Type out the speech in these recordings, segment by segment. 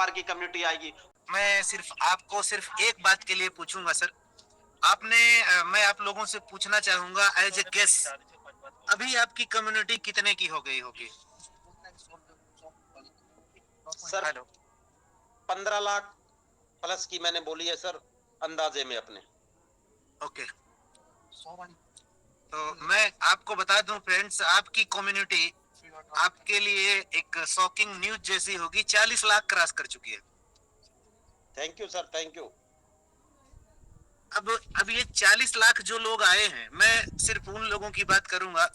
पार की कम्युनिटी आएगी। मैं सिर्फ आपको सिर्फ एक बात के लिए पूछूंगा सर। मैं आप लोगों से पूछना चाहूंगा एज ए गेस्ट, अभी आपकी कम्युनिटी कितने की हो गई होगी? Sir hello. 15 लाख प्लस की मैंने बोली है सर, अंदाजे में अपने। ओके, तो मैं आपको बता दूं फ्रेंड्स, आपकी कम्युनिटी आपके लिए एक शॉकिंग न्यूज जैसी होगी, 40 लाख क्रॉस कर चुकी है। Thank you sir, thank you. अब ये 40 लाख जो लोग आए हैं, मैं सिर्फ उन लोगों की बात करूंगा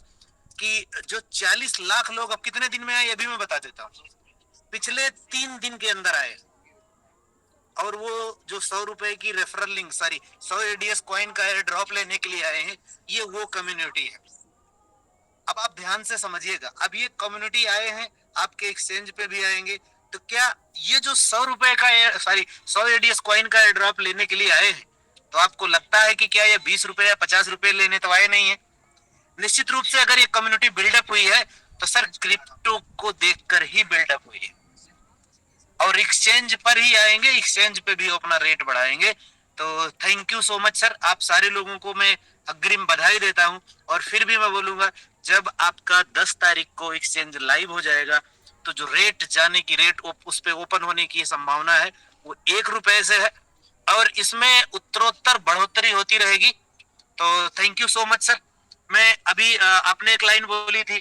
कि जो 40 लाख लोग अब कितने दिन में आए ये भी मैं बता देता हूँ। पिछले 3 दिन के अंदर आए, और वो जो 100 रुपए की referral link, sorry 100 ADS coin का एयर ड्रॉप लेने के लिए आए हैं, ये वो कम्युनिटी है। अब आप ध्यान से समझिएगा, अब ये कम्युनिटी आए हैं, आपके एक्सचेंज पे भी आएंगे, तो क्या ये जो 100 रुपए का, सॉरी 100 एडीएस कॉइन का एयर ड्रॉप लेने के लिए आए हैं, तो आपको लगता है कि क्या ये 20 रुपए या 50 रुपए लेने तो आए नहीं है? निश्चित रूप से अगर ये कम्युनिटी बिल्डअप हुई है तो सर क्रिप्टो को देखकर ही बिल्डअप हुई है, और एक्सचेंज पर ही आएंगे, एक्सचेंज पे भी अपना रेट बढ़ाएंगे। तो thank you so much sir, आप सारे लोगों को मैं अग्रिम बधाई देता हूं। और फिर भी मैं बोलूंगा, जब आपका 10 तारीख को एक्सचेंज लाइव हो जाएगा, तो जो रेट जाने की रेट उस पे ओपन होने की संभावना है वो 1 रुपए से है, और इसमें उत्तरोत्तर बढ़ोतरी होती रहेगी। तो thank you so much sir. मैं अभी आपने एक लाइन बोली थी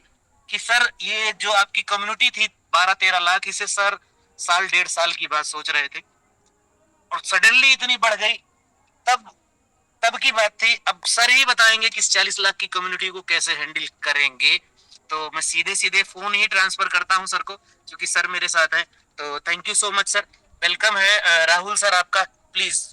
कि सर ये जो आपकी कम्युनिटी थी 12-13 लाख, इसे सर साल 1.5 साल की बात सोच रहे थे, और सडनली इतनी बढ़ गई, तब तब की बात थी। अब सर ही बताएंगे कि इस 40 लाख की कम्युनिटी को कैसे हैंडल करेंगे। तो मैं सीधे सीधे फोन ही ट्रांसफर करता हूं सर को, क्योंकि सर मेरे साथ हैं। तो thank you so much sir. Welcome है राहुल सर आपका, प्लीज।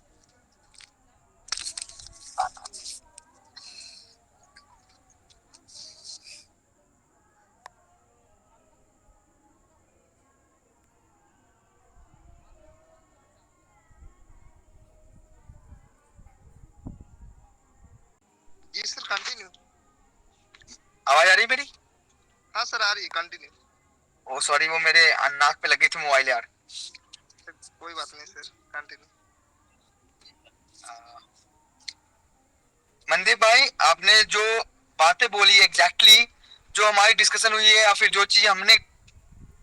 जी सर, कंटिन्यू। आवाज आ रही है मेरी? हाँ सर, आ रही है, कंटिन्यू। ओ सॉरी, वो मेरे नाक पे लगी थी मोबाइल यार। कोई बात नहीं सर, कंटिन्यू। मनदीप भाई, आपने जो बातें बोली एग्जैक्टली जो हमारी डिस्कशन हुई है, या फिर जो चीज हमने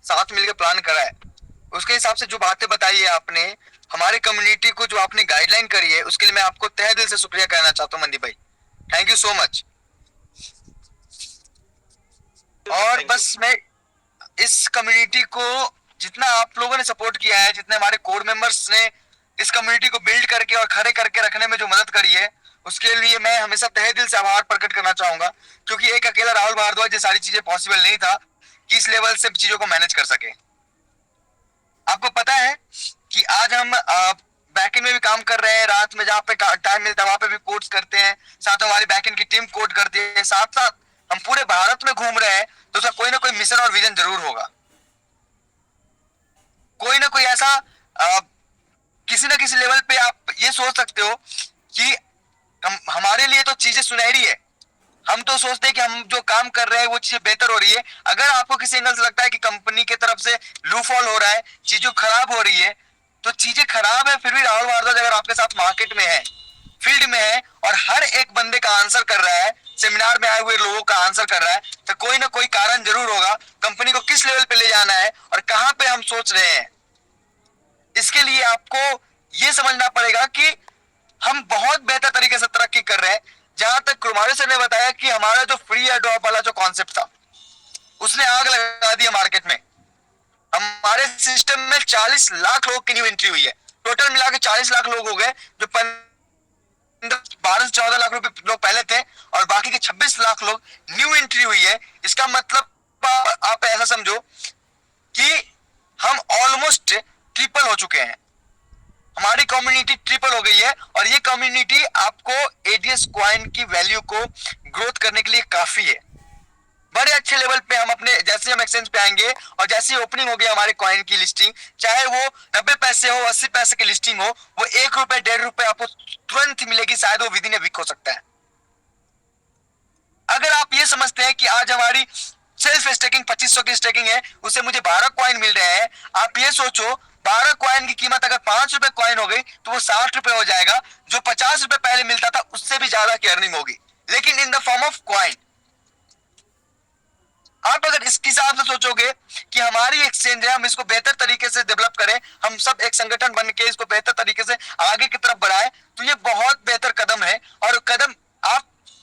साथ मिलकर प्लान करा है, उसके हिसाब से जो बातें बताई है आपने, हमारे कम्युनिटी को जो आपने गाइडलाइन करी है, उसके लिए मैं आपको तहे दिल से शुक्रिया कहना चाहता हूँ मनदीप भाई। Thank you so much. और बस मैं इस कम्युनिटी को, जितना आप लोगों ने सपोर्ट किया है, जितने हमारे कोर मेंबर्स ने इस कम्युनिटी को बिल्ड करके और खड़े करके रखने में जो मदद करी है, उसके लिए मैं हमेशा तहे दिल से आभार प्रकट करना चाहूंगा, क्योंकि एक अकेला राहुल भारद्वाज ये सारी चीजें पॉसिबल नहीं था कि इस लेवल से चीजों को मैनेज कर सके। आपको पता है कि आज हम बैकएंड में भी काम कर रहे हैं, रात में जहाँ पे टाइम मिलता है वहां पे भी कोड्स करते हैं, साथ हमारी बैकएंड की टीम कोड करती है, साथ साथ हम पूरे भारत में घूम रहे हैं, तो उसका कोई ना कोई मिशन और विजन जरूर होगा। कोई ना कोई ऐसा किसी ना किसी लेवल पे आप ये सोच सकते हो कि हमारे लिए तो चीजें सुनहरी है, हम तो सोचते हैं कि हम जो काम कर रहे हैं वो चीजें बेहतर हो रही है। अगर आपको किसी एंगल से लगता है कि कंपनी की तरफ से लूफॉल हो रहा है, चीजें खराब हो रही है, तो चीजें खराब है, फिर भी राहुल भारद्वाज अगर आपके साथ मार्केट में है, फील्ड में है, और हर एक बंदे का आंसर कर रहा है, सेमिनार में आए हुए लोगों का आंसर कर रहा है, तो कोई ना कोई कारण जरूर होगा कंपनी को किस लेवल पे ले जाना है और कहां पे हम सोच रहे हैं। इसके लिए आपको यह समझना पड़ेगा कि हम बहुत बेहतर तरीके से तरक्की कर रहे हैं। जहां तक कुमारी सर ने बताया कि हमारा जो फ्री एयर ड्रॉप वाला जो कॉन्सेप्ट था, उसने आग लगा दी मार्केट में। हमारे सिस्टम में 40 लाख लोग की न्यू एंट्री हुई है, टोटल मिला के 40 लाख लोग हो गए, जो 12 से 14 लाख रुपए लोग पहले थे, और बाकी के 26 लाख लोग न्यू एंट्री हुई है। इसका मतलब आप ऐसा समझो कि हम ऑलमोस्ट ट्रिपल हो चुके हैं, हमारी कम्युनिटी ट्रिपल हो गई है, और ये कम्युनिटी आपको एडीएस कॉइन की वैल्यू को ग्रोथ करने के लिए काफी है। बड़े अच्छे लेवल पे हम अपने, जैसे हम एक्सचेंज पे आएंगे और जैसे ओपनिंग हो गई हमारे कॉइन की लिस्टिंग, चाहे वो 90 पैसे हो, 80 पैसे की लिस्टिंग हो, वो 1 रुपए 1.5 रुपए आपको तुरंत मिलेगी, शायद वो विद इन ए वीक हो सकता है। अगर आप ये समझते हैं कि आज हमारी सेल्फ स्टेकिंग 2500 की स्टेकिंग है, उससे मुझे 12 कॉइन मिल रहे हैं, आप ये सोचो 12 कॉइन की कीमत अगर 5 रुपए कॉइन हो गई तो वो 60 रुपए हो जाएगा, जो 50 रुपए पहले मिलता था उससे भी ज्यादा की अर्निंग होगी, लेकिन in the form of coin. आप अगर इसके हिसाब से सोचोगे कि हमारी एक्सचेंज है, हम इसको बेहतर तरीके से डेवलप करें, हम सब एक संगठन बन के इसको बेहतर तरीके से आगे की तरफ बढ़ाएं, तो ये बहुत बेहतर कदम है। और कदम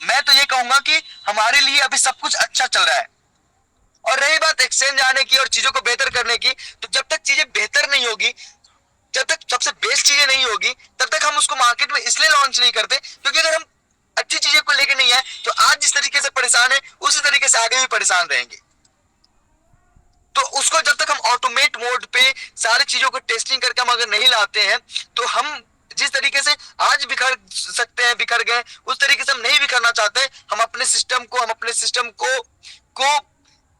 मैं तो ये कहूंगा कि हमारे लिए अभी सब कुछ अच्छा चल रहा है। और रही बात एक्सचेंज आने की और चीजों को बेहतर करने की, तो जब तक चीजें बेहतर नहीं होगी, जब तक सबसे बेस्ट चीजें नहीं होगी, तब तक हम उसको मार्केट में इसलिए लॉन्च नहीं करते क्योंकि अगर हम अच्छी चीजें को लेकर नहीं आए तो आज जिस तरीके से परेशान है उसी तरीके से आगे भी परेशान रहेंगे। तो उसको जब तक हम ऑटोमेट मोड पे सारी चीजों को टेस्टिंग करके हम अगर नहीं लाते हैं, तो हम जिस तरीके से आज बिखर सकते हैं, बिखर गए, उस तरीके से हम नहीं बिखरना चाहते। हम अपने सिस्टम को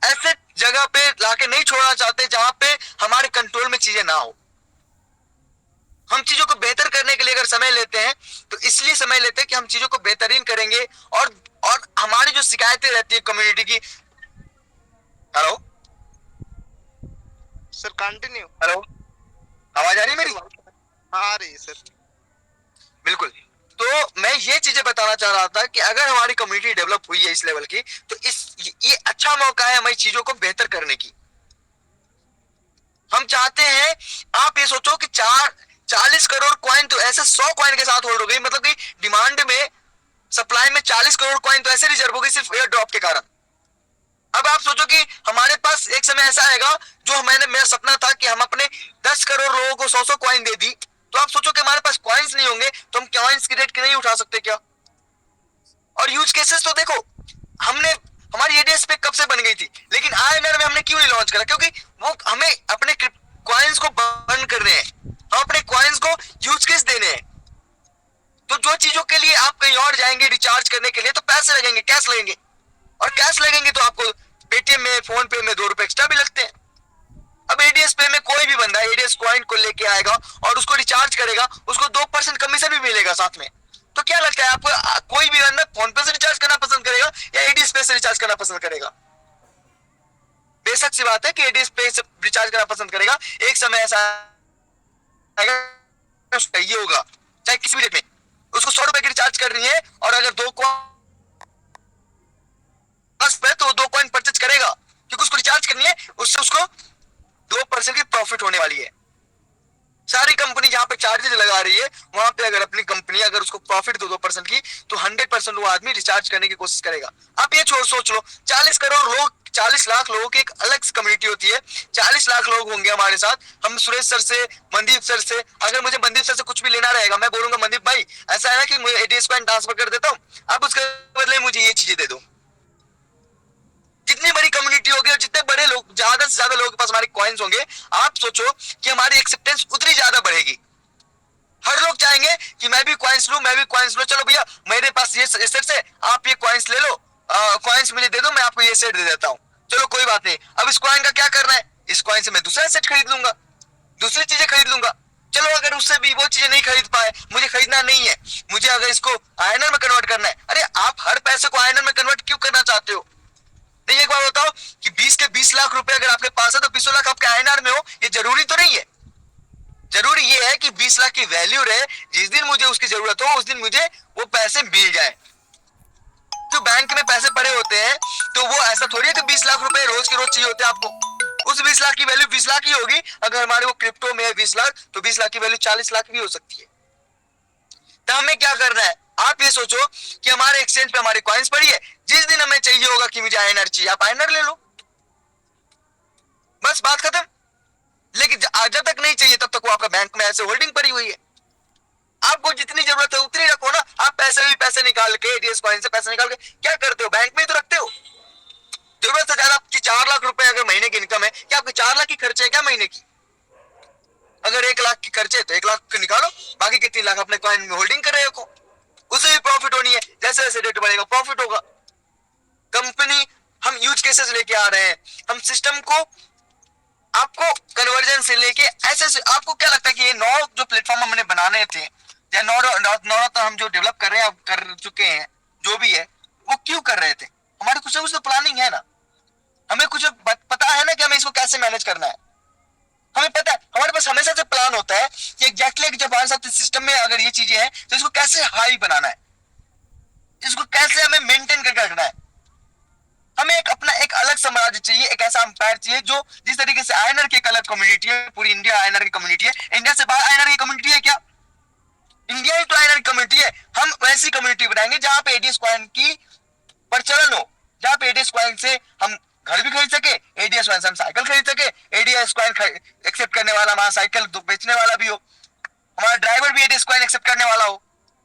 ऐसे जगह पे लाके नहीं छोड़ना चाहते जहां पे हमारे कंट्रोल में चीजें ना हो। हम चीजों को बेहतर करने के लिए अगर समय लेते हैं तो इसलिए समय लेते हैं कि हम चीजों को बेहतरीन करेंगे। और हमारी जो शिकायतें रहती है कम्युनिटी की, हेलो सर कंटिन्यू। हेलो, आवाज आ रही है मेरी? हाँ आ रही है सर। बिल्कुल। तो मैं ये चीजें बताना चाह रहा था कि अगर हमारी कम्युनिटी डेवलप हुई है इस लेवल की, तो ये अच्छा मौका है हमारी चीजों को बेहतर करने की। हम चाहते हैं, आप ये सोचो कि 40 करोड़ कॉइन तो ऐसे 100 कॉइन के साथ होल्ड हो गई, मतलब कि डिमांड में, सप्लाई में 40 करोड़ कॉइन तो ऐसे रिजर्व हो गई सिर्फ एयर ड्रॉप के कारण। अब आप सोचो कि हमारे पास एक समय ऐसा आएगा, जो मेरा सपना था कि हम अपने 10 करोड़ लोगों को 100 कॉइन दे दी, तो आप सोचो कि हमारे पास कॉइन्स नहीं होंगे तो हम कॉइन्स की रेट नहीं उठा सकते क्या? और यूज केसेस तो देखो, हमारी एडीएस पे कब से बन गई थी, लेकिन आईएनआर में हमने क्यों नहीं लॉन्च करा? क्योंकि वो हमें अपने कॉइन्स को बर्न करने हैं, हम अपने कॉइन्स को यूज केस देने हैं। तो जो चीजों के लिए आप कहीं और जाएंगे रिचार्ज करने के लिए, तो पैसे लगेंगे, कैश लगेंगे, और कैश लगेंगे तो आपको पेटीएम में, फोन पे में 2 रुपए एक्स्ट्रा भी लगते हैं। अब एडीएस पे में कोई भी बंदा एडीएस कॉइन को लेके आएगा और उसको रिचार्ज करेगा, उसको 2% कमीशन भी मिलेगा साथ में। तो क्या लगता है आपको, कोई भी बंदा फोन पे से रिचार्ज करना पसंद करेगा या एडीएस पे से रिचार्ज करना पसंद करेगा? बेशक सी बात है कि एडीएस पे से रिचार्ज करना पसंद करेगा। एक समय ऐसा आएगा, ये होगा चाहे किसी भी रेट में, उसको 100 रुपए की रिचार्ज कर रही है और अगर 2 पे तो 2 कॉइन परचेज करेगा क्योंकि उसको रिचार्ज करनी है, उससे उसको 2% की प्रॉफिट होने वाली है। सारी कंपनी जहां पे चार्जेस लगा रही है, वहां पे अगर अपनी कंपनी अगर उसको प्रॉफिट दो 2% की, तो 100% वो आदमी रिचार्ज करने की कोशिश करेगा। आप ये सोच लो, 40 करोड़ लोग, 40 लाख लोगों की एक अलग कम्युनिटी होती है। 40 लाख लोग होंगे हमारे साथ। हम सुरेश सर से, मनदीप सर से, अगर मुझे मनदीप सर से कुछ भी लेना रहेगा, मैं बोलूंगा मनदीप भाई ऐसा है ना कि मुझे एडीएस कॉइन ट्रांसफर कर देता हूँ, आप उसके बदले मुझे ये चीजें दे दो। जितनी बड़ी कम्युनिटी होगी और जितने बड़े लोग, ज्यादा से ज्यादा लोगों के पास हमारे कॉइन्स होंगे, आप सोचो कि हमारी एक्सेप्टेंस उतनी ज्यादा बढ़ेगी। हर लोग चाहेंगे कि मैं भी कॉइन्स लूं, मैं भी कॉइन्स लूं, चलो भैया मेरे पास ये सेट है, आप ये कॉइन्स ले लो, कॉइन्स मुझे दे दो, मैं आपको ये सेट दे देता हूं। चलो कोई बात नहीं, अब इस कॉइन का क्या करना है? इस कॉइन से मैं दूसरा सेट खरीद लूंगा, दूसरी चीजें खरीद लूंगा। चलो अगर उससे भी वो चीजें नहीं खरीद पाए, मुझे खरीदना नहीं है, मुझे अगर इसको आईएनआर में कन्वर्ट करना है, अरे आप हर पैसे को आईएनआर में कन्वर्ट क्यों करना चाहते हो? नहीं, एक बार बताओ कि 20 के 20 लाख रुपए अगर आपके पास है तो 20 लाख आपके आईएनआर में हो, ये जरूरी तो नहीं है। जरूरी ये है कि 20 लाख की वैल्यू रहे, जिस दिन मुझे उसकी जरूरत हो उस दिन मुझे वो पैसे मिल जाए। जो बैंक में पैसे पड़े होते हैं तो वो ऐसा थोड़ी है कि 20 लाख रुपए रोज के रोज चाहिए होते हैं आपको। उस 20 लाख की वैल्यू 20 लाख ही होगी। अगर हमारे वो क्रिप्टो में है 20 लाख, तो 20 लाख की वैल्यू 40 लाख भी हो सकती है। तो हमें क्या करना है? आप ये सोचो कि हमारे एक्सचेंज पे हमारी कॉइन्स पड़ी है, जिस दिन हमें चाहिए होगा कि मुझे आईएनआर चाहिए, आप आईएनआर ले लो, बस बात खत्म। लेकिन जब तक नहीं चाहिए तब तक वो आपका बैंक में ऐसे होल्डिंग पड़ी हुई है। आपको जितनी जरूरत है उतनी रखो ना। आप पैसे निकाल के एडीएस कॉइन से पैसे निकाल के क्या करते हो? बैंक में ही तो रखते हो। जरूरत से ज्यादा आपकी 4 लाख रुपए अगर महीने की इनकम है, क्या आपके 4 लाख की खर्चे है क्या महीने की? अगर 1 लाख की खर्चे है तो 1 लाख निकालो, बाकी के 3 लाख अपने कॉइन में होल्डिंग कर रहे हो, उसे भी प्रॉफिट होनी है। जैसे जैसे रेट बढ़ेगा प्रॉफिट होगा। कंपनी, हम यूज केसेस लेके आ रहे हैं, हम सिस्टम को आपको कन्वर्जन से लेके ऐसे आपको क्या लगता है कि ये 9 जो प्लेटफॉर्म हमने बनाने थे या 9 तो हम जो डेवलप कर रहे हैं, कर चुके हैं, जो भी है वो क्यों कर रहे थे? हमारे कुछ तो प्लानिंग है ना, हमें कुछ पता है ना कि हमें इसको कैसे मैनेज करना है। हमें पता है, हमारे पास हमेशा से प्लान होता है कि एग्जैक्टली जब हमारे साथ सिस्टम में अगर ये चीजें हैं तो इसको कैसे हाई बनाना है, इसको कैसे हमें मेंटेन करके रखना है। हमें एक अपना एक अलग साम्राज्य चाहिए, एक ऐसा अंपायर चाहिए जो जिस तरीके से आयनर की एक अलग कम्युनिटी है, पूरी इंडिया आयनर की कम्युनिटी है, इंडिया से बाहर आयनर की कम्युनिटी है क्या? इंडिया ही तो आयनर की कम्युनिटी है। हम वैसी कम्युनिटी बनाएंगे जहां पे एडीएस कॉइन की प्रचलन हो, जहां पे एडीएस कॉइन से हम घर भी खरीद सके, एडीएस कॉइन से हम साइकिल खरीद सके, एडीएस कॉइन एक्सेप्ट करने वाला हमारा साइकिल बेचने वाला भी हो, हमारा ड्राइवर भी एडीएस कॉइन एक्सेप्ट करने वाला हो।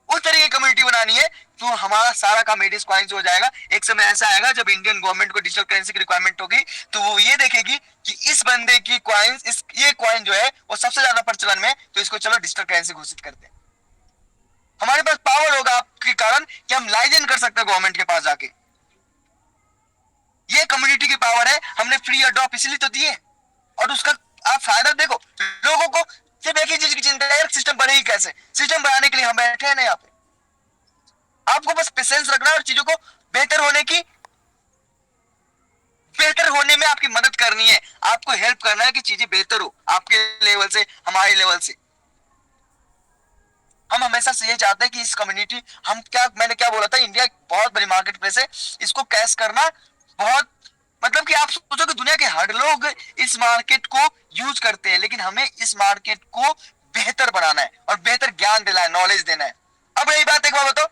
उस तरीके की कम्युनिटी बनानी है तो हमारा सारा काम एडीएस कॉइन से हो जाएगा। एक समय ऐसा आएगा जब इंडियन गवर्नमेंट को डिजिटल करेंसी की रिक्वायरमेंट होगी तो वो ये देखेगी कि इस बंदे की कॉइन्स, इस ये कॉइन जो है वो सबसे ज्यादा प्रचलन में, तो इसको चलो डिजिटल करेंसी घोषित करते हैं। हमारे पास पावर होगा आपके कारण कि हम लाइजन कर सकते हैं गवर्नमेंट के पास जाके। ये कम्युनिटी की पावर है, हमने फ्री एडॉप इसलिए तो दिए, और उसका आप फायदा देखो। लोगों को सिर्फ एक ही चीज की चिंता है, सिस्टम बढ़ेगी कैसे। सिस्टम बढ़ाने के लिए हम बैठे हैं ना यहाँ पे। आपको बस पेशेंस रखना है और चीजों को बेहतर होने में आपकी मदद करनी है, आपको हेल्प करना है कि चीजें बेहतर हो आपके लेवल से, हमारे लेवल से। हम हमेशा से ये चाहते हैं कि इस कम्युनिटी, मैंने क्या बोला था, इंडिया बहुत बड़ी मार्केट प्लेस है, इसको कैश करना बहुत, मतलब कि आप सोचो कि दुनिया के हर लोग इस मार्केट को यूज करते हैं, लेकिन हमें इस मार्केट को बेहतर बनाना है और बेहतर ज्ञान देना है, नॉलेज देना है। अब यही बात एक बार बताओ,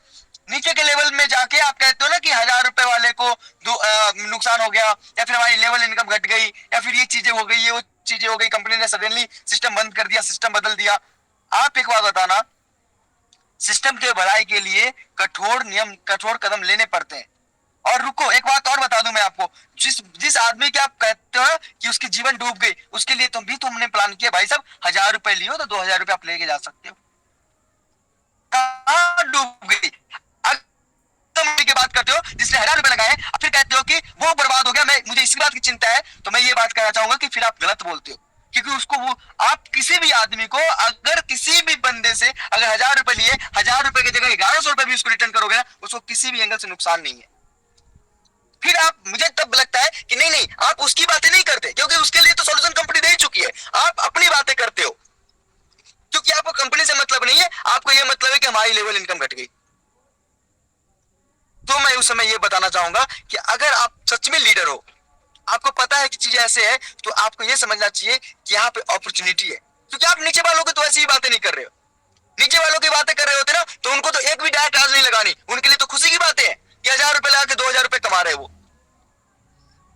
नीचे के लेवल में जाके आप कहते हो ना कि 1000 रुपए वाले को नुकसान हो गया, या फिर हमारी लेवल इनकम घट गई, या फिर ये चीजें हो गई, ये वो चीजें हो गई, कंपनी ने सडनली सिस्टम बंद कर दिया, सिस्टम बदल दिया। आप एक बात बताना, सिस्टम के भलाई के लिए कठोर नियम, कठोर कदम लेने पड़ते हैं। और रुको, एक बात और बता दूं मैं आपको, जिस आदमी के आप कहते हो कि उसकी जीवन डूब गई, उसके लिए तो हमने प्लान किया, भाई साहब 1000 रुपए लियो तो 2000 रुपए आप लेके जा सकते हो। कहां डूब गई? की बात करते हो जिसने 1000 रुपए लगाए, फिर कहते हो कि वो बर्बाद हो गया, मुझे इसी बात की चिंता है, तो मैं ये बात कहना चाहूंगा कि फिर आप गलत बोलते हो। क्योंकि उसको वो, आप किसी भी आदमी को, अगर किसी भी बंदे से अगर 1000 रुपए लिए, 1000 रुपए की जगह 1100 रुपए भी उसको रिटर्न करोगे ना, उसको किसी भी एंगल से नुकसान नहीं है। फिर आप, मुझे तब लगता है कि नहीं, आप उसकी बातें नहीं करते, क्योंकि उसके लिए तो सॉल्यूशन कंपनी दे चुकी है, आप अपनी बातें करते हो, क्योंकि आपको कंपनी से मतलब नहीं है, आपको यह मतलब है कि हमारी लेवल इनकम घट गई। तो मैं उस समय यह बताना चाहूंगा कि अगर आप सच में लीडर हो, आपको पता है कि चीजें ऐसे है, तो आपको यह समझना चाहिए कि यहाँ पे अपॉर्चुनिटी है। क्योंकि आप नीचे वालों की तो ऐसी ही बातें नहीं कर रहे हो, नीचे वालों की बातें कर रहे होते ना, तो उनको तो एक भी डायरेक्ट आज नहीं लगानी, उनके लिए तो खुशी की बातें है कि 1000 रुपए लगा के 2000 रुपए कमा रहे वो,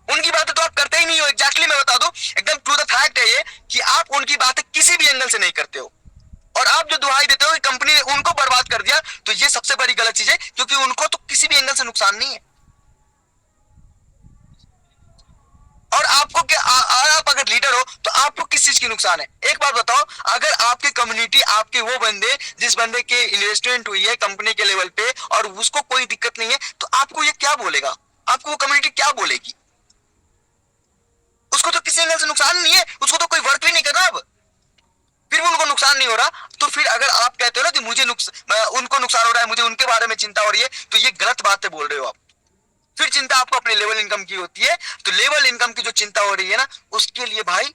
उनकी बातें तो आप करते ही नहीं हो। एग्जैक्टली मैं बता दूं, एकदम ट्रू द फैक्ट है ये कि आप उनकी बातें किसी भी एंगल से नहीं करते हो। और आप जो दुहाई देते हो कि कंपनी ने उनको बर्बाद कर दिया, तो ये सबसे बड़ी गलत चीज है, क्योंकि उनको तो किसी भी एंगल से नुकसान नहीं है। और आपको क्या, आप अगर लीडर हो तो आपको किस चीज की नुकसान है? एक बात बताओ, अगर आपकी कम्युनिटी, आपके वो बंदे, जिस बंदे के इन्वेस्टमेंट हुई है कंपनी के लेवल पे और उसको कोई दिक्कत नहीं है, तो आपको ये क्या बोलेगा? आपको वो कम्युनिटी क्या बोलेगी? उसको तो किसी एंगल से नुकसान नहीं है, उसको तो कोई वर्क भी नहीं कर रहा। अब फिर भी उनको नुकसान नहीं हो रहा, तो फिर अगर आप कहते हो ना कि उनको नुकसान हो रहा है, मुझे उनके बारे में चिंता हो रही है, तो ये गलत बातें बोल रहे हो आप। फिर चिंता आपको अपने लेवल इनकम की होती है, तो लेवल इनकम की जो चिंता हो रही है ना, उसके लिए भाई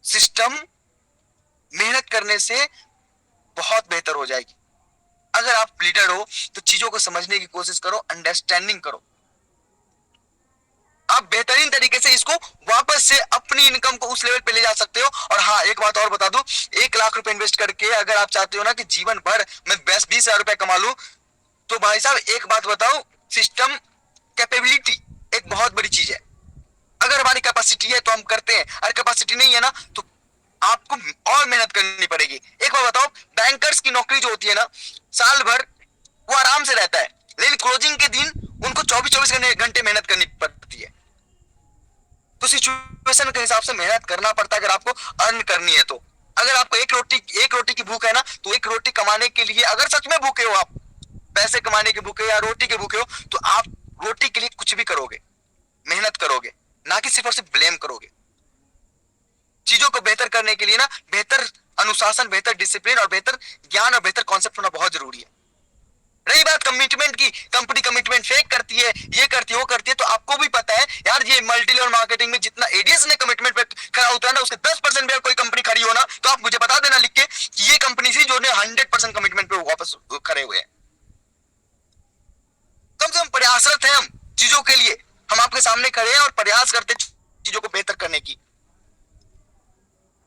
सिस्टम मेहनत करने से बहुत बेहतर हो जाएगी। अगर आप लीडर हो तो चीजों को समझने की कोशिश करो, अंडरस्टैंडिंग करो, आप बेहतरीन तरीके से इसको वापस से अपनी इनकम को उस लेवल पे ले जा सकते हो। और हाँ, एक बात और बता दूं, 1 लाख रुपए इन्वेस्ट करके अगर आप चाहते हो ना कि जीवन भर मैं 20,000 रुपए कमा लूं, तो भाई साहब एक बात बताओ, सिस्टम कैपेबिलिटी एक बहुत बड़ी चीज है। अगर हमारी कैपेसिटी है तो हम करते हैं, अगर कैपेसिटी नहीं है ना तो आपको और मेहनत करनी पड़ेगी। एक बार बताओ, बैंकर्स की नौकरी जो होती है ना, साल भर वो आराम से रहता है, लेकिन क्लोजिंग के दिन उनको 24-24 घंटे मेहनत करनी पड़ती है। तो सिचुएशन के हिसाब से मेहनत करना पड़ता है अगर आपको अर्न करनी है तो। अगर आपको एक रोटी की भूख है ना, तो एक रोटी कमाने के लिए, अगर सच में भूखे हो आप, पैसे कमाने के भूखे या रोटी के भूखे हो, तो आप रोटी के लिए कुछ भी करोगे, मेहनत करोगे, ना कि सिर्फ और सिर्फ ब्लेम करोगे। चीजों को बेहतर करने के लिए ना बेहतर अनुशासन, बेहतर डिसिप्लिन और बेहतर ज्ञान और बेहतर कॉन्सेप्ट होना बहुत जरूरी है। रही बात कमिटमेंट की, कंपनी कमिटमेंट फेक करती है, ये करती है, वो करती है, तो आपको भी पता है यार ये मल्टी लेवल मार्केटिंग में जितना एडीएस ने कमिटमेंट पे खड़ा उतरा ना, उसके 10% भी अगर कोई कंपनी खड़ी हो ना, तो आप मुझे बता देना लिख के कि ये कंपनी थी जो ने 100% कमिटमेंट पे वापस खड़े हुए हैं। कम से कम प्रयासरत हैं हम चीजों के लिए, हम आपके सामने खड़े हैं और प्रयास करते हैं चीजों को बेहतर करने की।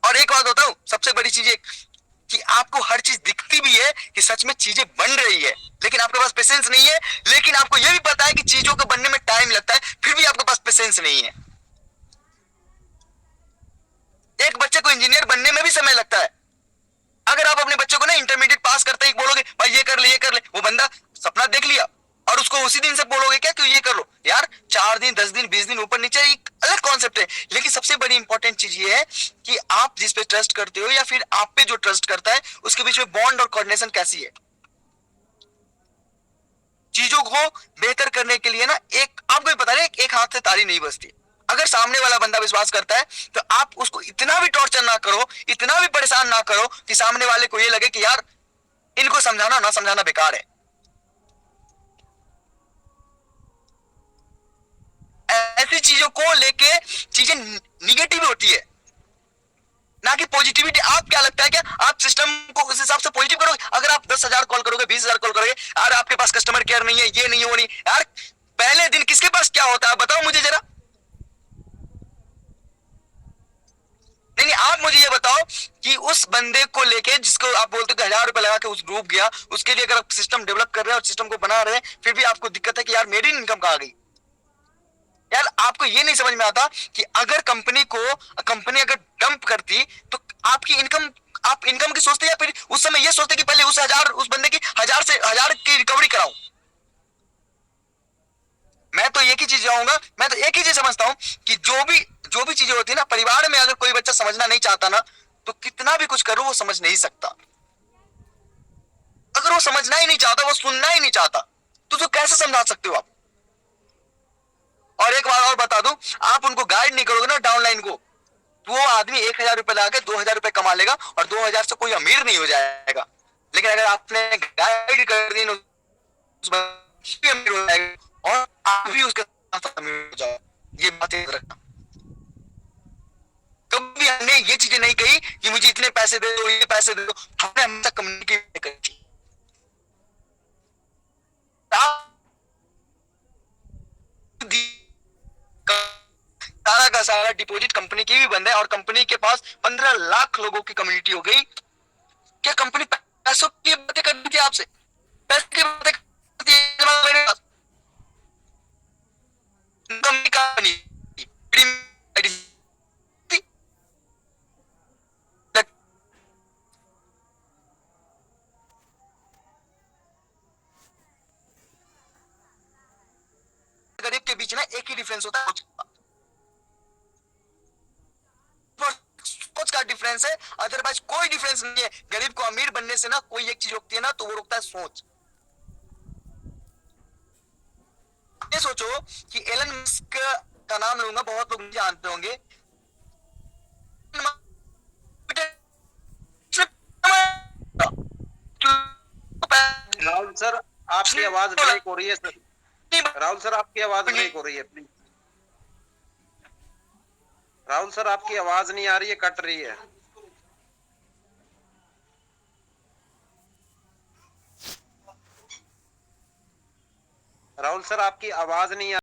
और एक बात बताऊं, सबसे बड़ी चीज एक कि आपको हर चीज दिखती भी है कि सच में चीजें बन रही है, लेकिन आपके पास पेशेंस नहीं है। लेकिन आपको यह भी पता है कि चीजों के बनने में टाइम लगता है, फिर भी आपके पास पेशेंस नहीं है। एक बच्चे को इंजीनियर बनने में भी समय लगता है। अगर आप अपने बच्चे को ना इंटरमीडिएट पास करते ही बोलोगे भाई ये कर ले ये कर ले, वो बंदा सपना देख लिया और उसको उसी दिन से बोलोगे क्या कि ये कर लो यार, 4 दिन 10 दिन 20 दिन ऊपर नीचे एक अलग कॉन्सेप्ट है। लेकिन सबसे बड़ी इंपॉर्टेंट चीज ये है कि आप जिस पे ट्रस्ट करते हो या फिर आप पे जो ट्रस्ट करता है उसके बीच में बॉन्ड और कोऑर्डिनेशन कैसी है। चीजों को बेहतर करने के लिए ना एक आपको भी पता है एक हाथ से ताली नहीं बजती। अगर सामने वाला बंदा विश्वास करता है तो आप उसको इतना भी टॉर्चर ना करो, इतना भी परेशान ना करो कि सामने वाले को ये लगे कि यार इनको समझाना ना समझाना बेकार है। ऐसी चीजों को लेके चीजें निगेटिव होती है ना कि पॉजिटिविटी। आप क्या लगता है क्या आप सिस्टम को उस हिसाब से पॉजिटिव करोगे? अगर आप 10,000 कॉल करोगे 20,000 कॉल करोगे, यार आपके पास कस्टमर केयर नहीं है, ये नहीं है, वो नहीं, यार पहले दिन किसके पास क्या होता है बताओ मुझे जरा। नहीं नहीं, आप मुझे ये बताओ कि उस बंदे को लेके जिसको आप बोलते हो कि 1,000 रुपए लगा के उस डूब गया, उसके लिए अगर आप सिस्टम डेवलप कर रहे हैं और सिस्टम को बना रहे हैं, फिर भी आपको दिक्कत है कि यार मेरी इनकम कहाँ गई। यार आपको ये नहीं समझ में आता कि अगर कंपनी अगर डंप करती तो आपकी इनकम, आप इनकम की सोचते या फिर उस समय ये सोचते कि पहले उस बंदे की 1,000 की रिकवरी कराऊं। मैं तो एक ही चीज जाऊंगा, मैं तो एक ही चीज समझता हूं कि जो भी चीजें होती है ना परिवार में, अगर कोई बच्चा समझना नहीं चाहता ना तो कितना भी कुछ करो वो समझ नहीं सकता। अगर वो समझना ही नहीं चाहता, वो सुनना ही नहीं चाहता, तो कैसे समझा सकते हो आप? और एक बात और बता दूं, आप उनको गाइड नहीं करोगे ना डाउनलाइन को, तो वो आदमी 1,000 रुपए लगा के 2,000 रुपए कमा लेगा और 2,000 से कोई अमीर नहीं हो जाएगा। लेकिन अगर आपने गाइड कर दी अमीर हो जाएगा और आप भी उसके साथ अमीर हो जाओ। ये बात याद रखना। कभी हमने ये चीजें नहीं कही कि मुझे इतने पैसे दे दो, ये पैसे दे दो। हमने हमेशा कम्युनिकेट करी थी। सारा का सारा डिपॉजिट कंपनी की भी बंद है और कंपनी के पास 15 लाख लोगों की कम्युनिटी हो गई। क्या कंपनी पैसों की बातें करती थी आपसे? पैसे की बातें करती है कंपनी का बनी गरीब के बीच में एक ही डिफरेंस होता है, सोच का डिफरेंस है, अदरवाइज कोई डिफरेंस नहीं है। गरीब को अमीर बनने से ना कोई एक चीज रोकती है ना, तो वो रोकता है सोच। ये सोचो कि एलन मस्क का नाम लूंगा, बहुत लोग जानते होंगे। राहुल सर आपकी आवाज ब्रेक हो रही है सर। राहुल सर आपकी आवाज ब्रेक हो रही है, प्लीज। राहुल सर आपकी आवाज नहीं आ रही है, कट रही है। राहुल सर आपकी आवाज नहीं आ